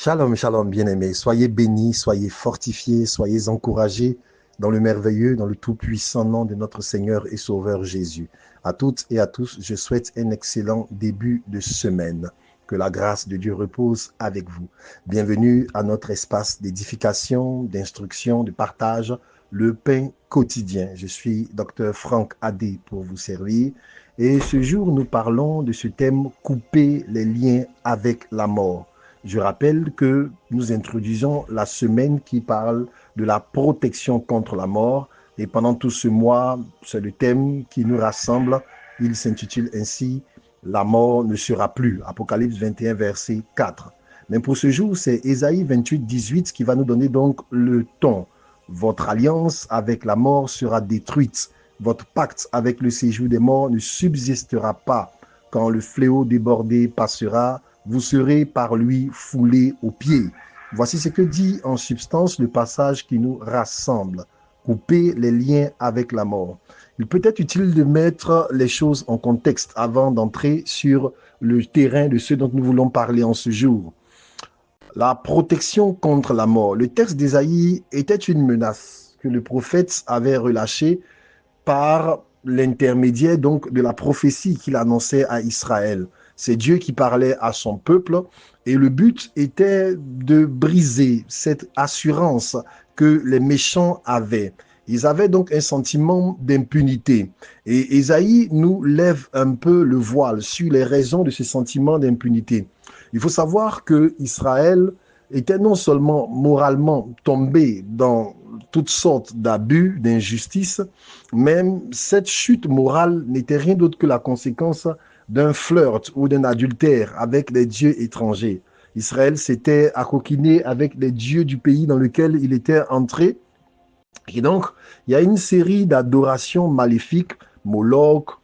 Shalom, shalom, bien-aimés. Soyez bénis, soyez fortifiés, soyez encouragés dans le merveilleux, dans le tout-puissant nom de notre Seigneur et Sauveur Jésus. À toutes et à tous, je souhaite un excellent début de semaine. Que la grâce de Dieu repose avec vous. Bienvenue à notre espace d'édification, d'instruction, de partage, le pain quotidien. Je suis Dr. Franck Adé pour vous servir. Et ce jour, nous parlons de ce thème « Couper les liens avec la mort ». Je rappelle que nous introduisons la semaine qui parle de la protection contre la mort. Et pendant tout ce mois, c'est le thème qui nous rassemble. Il s'intitule ainsi « La mort ne sera plus ». Apocalypse 21, verset 4. Mais pour ce jour, c'est Ésaïe 28, 18 qui va nous donner donc le ton. Votre alliance avec la mort sera détruite. Votre pacte avec le séjour des morts ne subsistera pas. Quand le fléau débordé passera, vous serez par lui foulés aux pieds. Voici ce que dit en substance le passage qui nous rassemble. Couper les liens avec la mort. Il peut être utile de mettre les choses en contexte avant d'entrer sur le terrain de ce dont nous voulons parler en ce jour. La protection contre la mort. Le texte d'Ésaïe était une menace que le prophète avait relâchée par l'intermédiaire donc de la prophétie qu'il annonçait à Israël. C'est Dieu qui parlait à son peuple et le but était de briser cette assurance que les méchants avaient. Ils avaient donc un sentiment d'impunité. Et Ésaïe nous lève un peu le voile sur les raisons de ce sentiment d'impunité. Il faut savoir que Israël était non seulement moralement tombé dans toutes sortes d'abus, d'injustices, même cette chute morale n'était rien d'autre que la conséquence d'un flirt ou d'un adultère avec les dieux étrangers. Israël s'était accoquiné avec les dieux du pays dans lequel il était entré. Et donc, il y a une série d'adorations maléfiques, Moloch,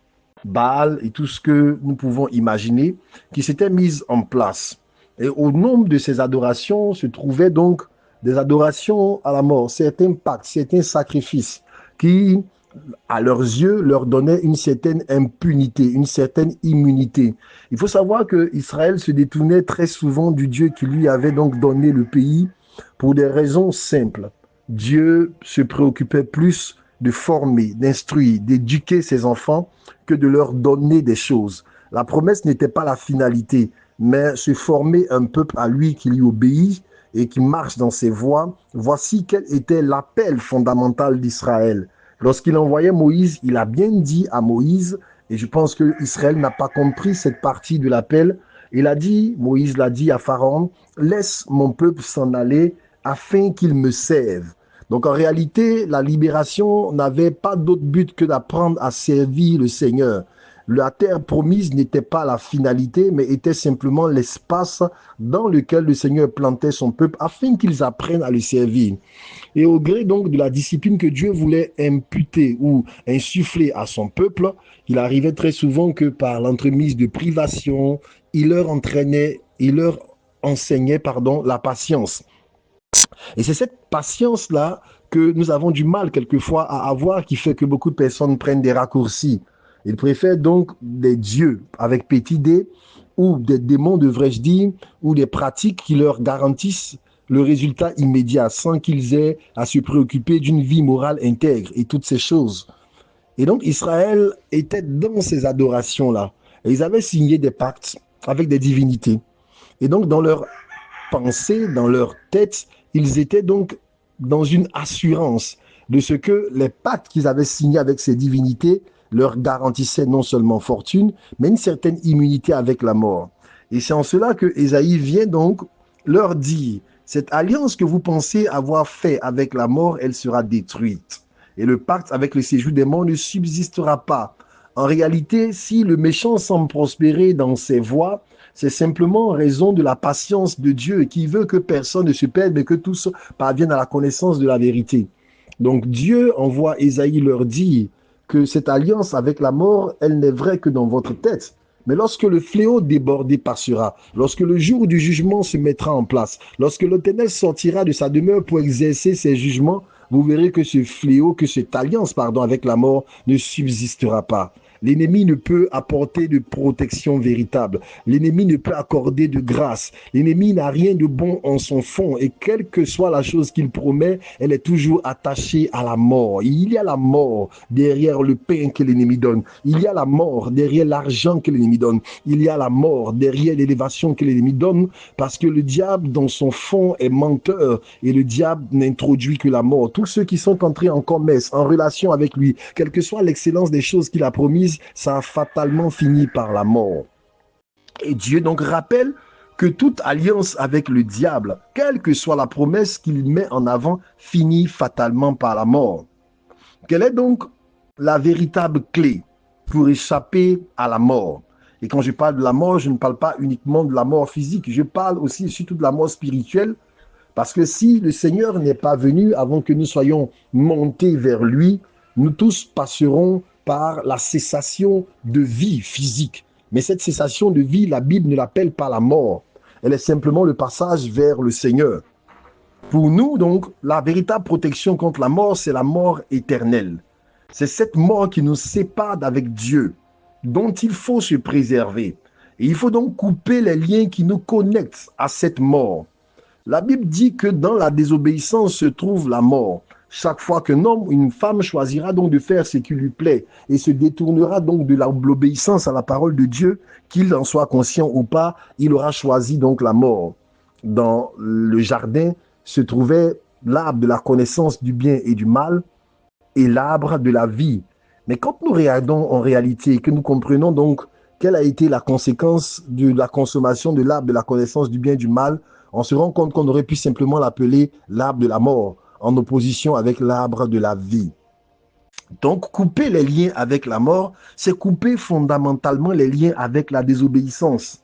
Baal et tout ce que nous pouvons imaginer, qui s'étaient mises en place. Et au nombre de ces adorations se trouvaient donc des adorations à la mort, certains pactes, certains sacrifices qui, à leurs yeux, leur donnaient une certaine impunité, une certaine immunité. Il faut savoir que Israël se détournait très souvent du Dieu qui lui avait donc donné le pays pour des raisons simples. Dieu se préoccupait plus de former, d'instruire, d'éduquer ses enfants que de leur donner des choses. La promesse n'était pas la finalité, mais se former un peuple à lui qui lui obéit et qui marche dans ses voies. Voici quel était l'appel fondamental d'Israël. Lorsqu'il envoyait Moïse, il a bien dit à Moïse, et je pense que Israël n'a pas compris cette partie de l'appel, il a dit, Moïse l'a dit à Pharaon, laisse mon peuple s'en aller afin qu'il me serve. Donc en réalité, la libération n'avait pas d'autre but que d'apprendre à servir le Seigneur. La terre promise n'était pas la finalité, mais était simplement l'espace dans lequel le Seigneur plantait son peuple afin qu'ils apprennent à le servir. Et au gré donc de la discipline que Dieu voulait imputer ou insuffler à son peuple, il arrivait très souvent que par l'entremise de privations, il leur enseignait la patience. Et c'est cette patience-là que nous avons du mal quelquefois à avoir qui fait que beaucoup de personnes prennent des raccourcis. Ils préfèrent donc des dieux avec petit d ou des démons, devrais-je dire, ou des pratiques qui leur garantissent le résultat immédiat sans qu'ils aient à se préoccuper d'une vie morale intègre et toutes ces choses. Et donc Israël était dans ces adorations-là. Et ils avaient signé des pactes avec des divinités. Et donc dans leur pensée, dans leur tête, ils étaient donc dans une assurance de ce que les pactes qu'ils avaient signés avec ces divinités leur garantissaient non seulement fortune, mais une certaine immunité avec la mort. Et c'est en cela que Ésaïe vient donc leur dire, cette alliance que vous pensez avoir faite avec la mort, elle sera détruite. Et le pacte avec le séjour des morts ne subsistera pas. En réalité, si le méchant semble prospérer dans ses voies, c'est simplement en raison de la patience de Dieu qui veut que personne ne se perde, mais que tous parviennent à la connaissance de la vérité. Donc Dieu envoie Ésaïe leur dire que cette alliance avec la mort, elle n'est vraie que dans votre tête. Mais lorsque le fléau débordé passera, lorsque le jour du jugement se mettra en place, lorsque l'Éternel sortira de sa demeure pour exercer ses jugements, vous verrez que ce fléau, que cette alliance, avec la mort ne subsistera pas. L'ennemi ne peut apporter de protection véritable. L'ennemi ne peut accorder de grâce. L'ennemi n'a rien de bon en son fond. Et quelle que soit la chose qu'il promet, elle est toujours attachée à la mort. Il y a la mort derrière le pain que l'ennemi donne. Il y a la mort derrière l'argent que l'ennemi donne. Il y a la mort derrière l'élévation que l'ennemi donne, parce que le diable, dans son fond, est menteur et le diable n'introduit que la mort. Tous ceux qui sont entrés en commerce, en relation avec lui, quelle que soit l'excellence des choses qu'il a promises, ça a fatalement fini par la mort. Et Dieu donc rappelle que toute alliance avec le diable, quelle que soit la promesse qu'il met en avant, finit fatalement par la mort. Quelle est donc la véritable clé pour échapper à la mort? Et quand je parle de la mort, je ne parle pas uniquement de la mort physique, je parle aussi surtout de la mort spirituelle, parce que si le Seigneur n'est pas venu avant que nous soyons montés vers lui, nous tous passerons par la cessation de vie physique. Mais cette cessation de vie, la Bible ne l'appelle pas la mort. Elle est simplement le passage vers le Seigneur. Pour nous, donc, la véritable protection contre la mort, c'est la mort éternelle. C'est cette mort qui nous sépare d'avec Dieu, dont il faut se préserver. Et il faut donc couper les liens qui nous connectent à cette mort. La Bible dit que dans la désobéissance se trouve la mort. Chaque fois qu'un homme ou une femme choisira donc de faire ce qui lui plaît et se détournera donc de l'obéissance à la parole de Dieu, qu'il en soit conscient ou pas, il aura choisi donc la mort. Dans le jardin se trouvait l'arbre de la connaissance du bien et du mal et l'arbre de la vie. Mais quand nous regardons en réalité et que nous comprenons donc quelle a été la conséquence de la consommation de l'arbre de la connaissance du bien et du mal, on se rend compte qu'on aurait pu simplement l'appeler l'arbre de la mort, en opposition avec l'arbre de la vie. Donc, couper les liens avec la mort, c'est couper fondamentalement les liens avec la désobéissance.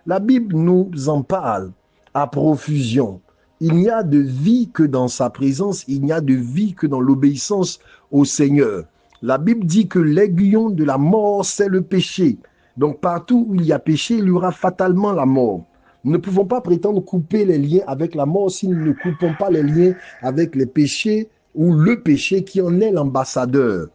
La Bible nous en parle à profusion. Il n'y a de vie que dans sa présence, il n'y a de vie que dans l'obéissance au Seigneur. La Bible dit que l'aiguillon de la mort, c'est le péché. Donc, partout où il y a péché, il y aura fatalement la mort. Nous ne pouvons pas prétendre couper les liens avec la mort si nous ne coupons pas les liens avec les péchés ou le péché qui en est l'ambassadeur.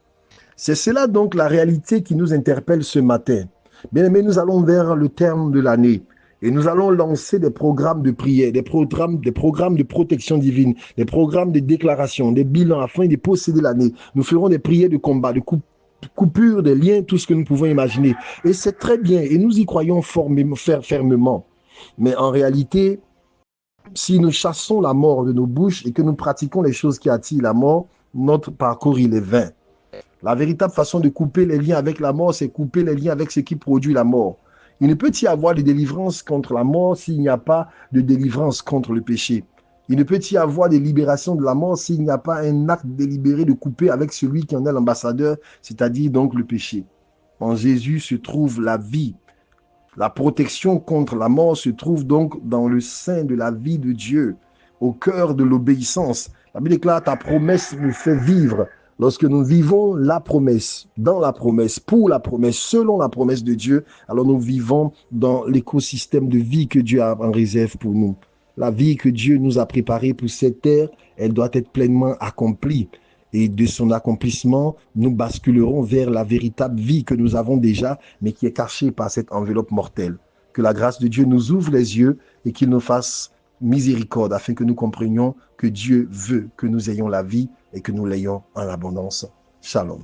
C'est cela donc la réalité qui nous interpelle ce matin. Bien aimés, nous allons vers le terme de l'année et nous allons lancer des programmes de prière, des programmes de protection divine, des programmes de déclaration, des bilans afin de posséder l'année. Nous ferons des prières de combat, de coupure des liens, tout ce que nous pouvons imaginer. Et c'est très bien et nous y croyons fermement. Mais en réalité, si nous chassons la mort de nos bouches et que nous pratiquons les choses qui attirent la mort, notre parcours, il est vain. La véritable façon de couper les liens avec la mort, c'est couper les liens avec ce qui produit la mort. Il ne peut y avoir de délivrance contre la mort s'il n'y a pas de délivrance contre le péché. Il ne peut y avoir de libération de la mort s'il n'y a pas un acte délibéré de couper avec celui qui en est l'ambassadeur, c'est-à-dire donc le péché. En Jésus se trouve la vie. La protection contre la mort se trouve donc dans le sein de la vie de Dieu, au cœur de l'obéissance. La Bible déclare, ta promesse nous fait vivre. Lorsque nous vivons la promesse, dans la promesse, pour la promesse, selon la promesse de Dieu, alors nous vivons dans l'écosystème de vie que Dieu a en réserve pour nous. La vie que Dieu nous a préparée pour cette terre, elle doit être pleinement accomplie. Et de son accomplissement, nous basculerons vers la véritable vie que nous avons déjà, mais qui est cachée par cette enveloppe mortelle. Que la grâce de Dieu nous ouvre les yeux et qu'il nous fasse miséricorde afin que nous comprenions que Dieu veut que nous ayons la vie et que nous l'ayons en abondance. Shalom.